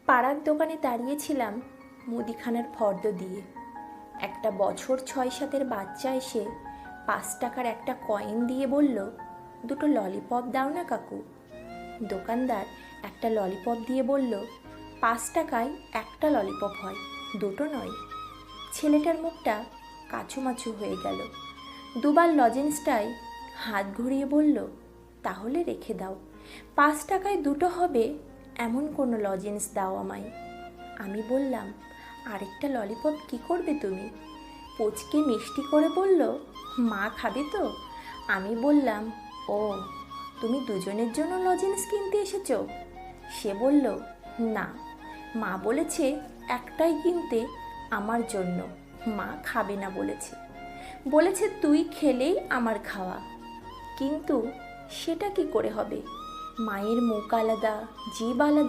পাড়ার দোকানে দাঁড়িয়েছিলাম মুদিখানার ফর্দ দিয়ে। একটা বছর 6-7 বাচ্চা এসে 5 টাকার একটা কয়েন দিয়ে বলল, দুটো ললিপপ দাও না কাকু। দোকানদার একটা ললিপপ দিয়ে বলল, 5 টাকায় একটা ললিপপ হয়, দুটো নয়। ছেলেটার মুখটা কাচুমাচু হয়ে গেল। দুবার লজেন্সটায় হাত ঘুরিয়ে বলল, তাহলে রেখে দাও, 5 টাকায় দুটো হবে এমন কোনো লজেন্স দাও আমায়। আমি বললাম, আরেকটা ললিপপ কি করবে তুমি? পুচকে মিষ্টি করে বলল, মা খাবে তো। আমি বললাম, ও, তুমি দুজনের জন্য লজেন্স কিনতে এসেছো? সে বলল, না, মা বলেছে একটাই কিনতে আমার জন্য, মা খাবে না বলেছে। বলেছে তুই খেলেই আমার খাওয়া। কিন্তু সেটা কি করে হবে? মায়ের মুখ আলাদা, জিভ আলাদা।